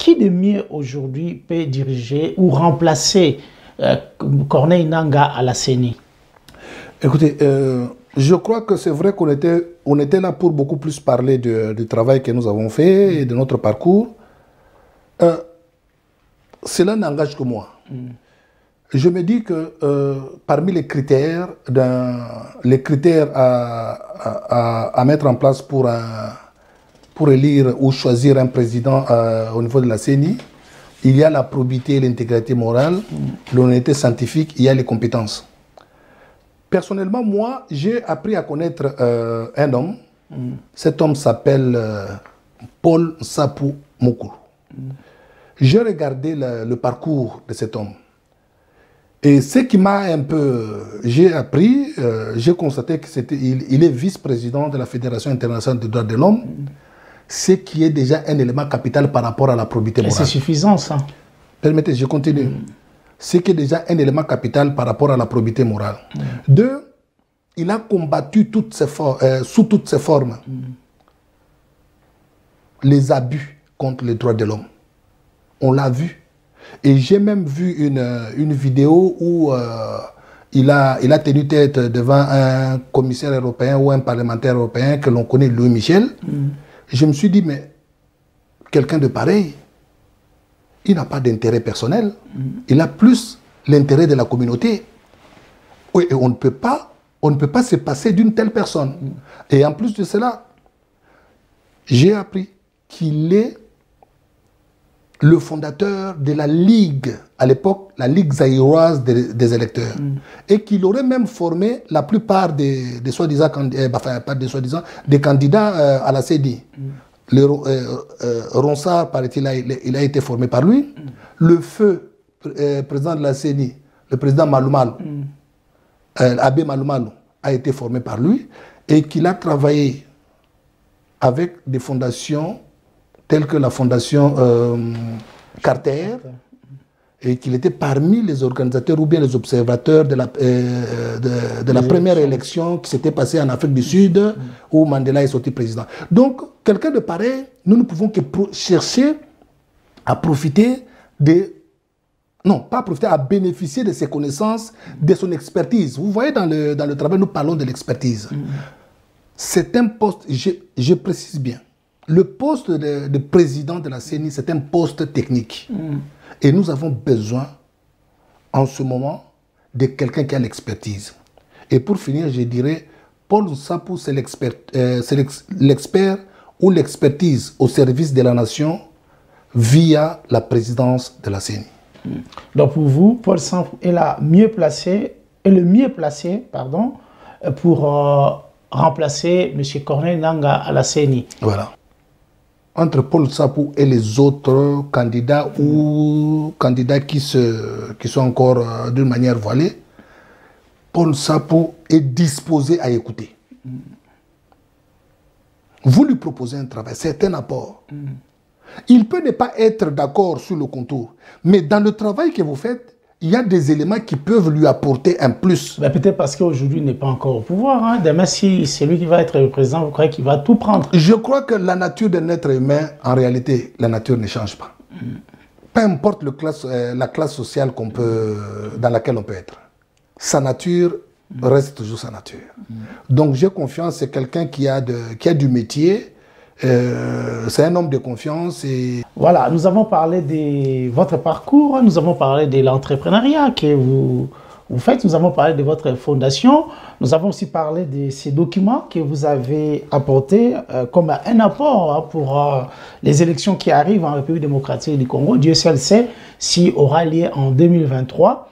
qui de mieux aujourd'hui peut diriger ou remplacer Corneille Nangaa à la CENI? Écoutez, je crois que c'est vrai qu'on était là pour beaucoup plus parler du travail que nous avons fait et de notre parcours. Cela n'engage que moi. Je me dis que parmi les critères à mettre en place pour élire ou choisir un président au niveau de la CENI, il y a la probité et l'intégrité morale, l'honnêteté scientifique, il y a les compétences. Personnellement, moi, j'ai appris à connaître un homme. Cet homme s'appelle Paul Nsapou Moukulu. J'ai regardé le parcours de cet homme. Et ce qui m'a un peu... J'ai appris, j'ai constaté qu'il est vice-président de la Fédération internationale des droits de l'homme, ce qui est déjà un élément capital par rapport à la probité morale. C'est suffisant, ça. Permettez, je continue. Ce qui est déjà un élément capital par rapport à la probité morale. Deux, il a combattu sous toutes ses formes les abus contre les droits de l'homme. On l'a vu. Et j'ai même vu une vidéo où il a tenu tête devant un commissaire européen ou un parlementaire européen que l'on connaît, Louis Michel. Je me suis dit, mais quelqu'un de pareil, il n'a pas d'intérêt personnel. Il a plus l'intérêt de la communauté. Oui, et on ne peut pas se passer d'une telle personne. Et en plus de cela, j'ai appris qu'il est le fondateur de la Ligue, à l'époque, la Ligue zaïroise des électeurs. Et qu'il aurait même formé la plupart des soi-disant des candidats à la CENI. Ronsard, paraît-il, il a été formé par lui. Le feu président de la CENI, le président Malumalu, Abbé Malumalu, a été formé par lui. Et qu'il a travaillé avec des fondations telles que la fondation Carter, et qu'il était parmi les organisateurs ou bien les observateurs de la première élection qui s'était passée en Afrique du Sud, où Mandela est sorti président. Donc, quelqu'un de pareil, nous ne pouvons que chercher à profiter à bénéficier de ses connaissances, de son expertise. Vous voyez, dans le travail, nous parlons de l'expertise. C'est un poste, je précise bien, le poste de président de la CENI, c'est un poste technique. Et nous avons besoin, en ce moment, de quelqu'un qui a l'expertise. Et pour finir, je dirais, Paul Nsapou, c'est l'expert ou l'expertise au service de la nation via la présidence de la CENI. Donc pour vous, Paul Nsapou est le mieux placé pour remplacer M. Corneille Nangaa à la CENI. Voilà. Entre Paul Nsapou et les autres candidats ou candidats qui sont encore d'une manière voilée, Paul Nsapou est disposé à écouter. Vous lui proposez un travail, c'est un apport. Il peut ne pas être d'accord sur le contour, mais dans le travail que vous faites, il y a des éléments qui peuvent lui apporter un plus. Peut-être parce qu'aujourd'hui, il n'est pas encore au pouvoir. Demain, si c'est lui qui va être le président, vous croyez qu'il va tout prendre? Je crois que la nature d'un être humain, en réalité, la nature ne change pas. Peu importe la classe sociale dans laquelle on peut être. Sa nature reste toujours sa nature. Donc j'ai confiance, c'est quelqu'un qui a du métier. C'est un homme de confiance. Voilà, nous avons parlé de votre parcours, nous avons parlé de l'entrepreneuriat que vous faites, nous avons parlé de votre fondation, nous avons aussi parlé de ces documents que vous avez apportés comme un apport pour les élections qui arrivent en République démocratique du Congo. Dieu seul sait si aura lieu en 2023.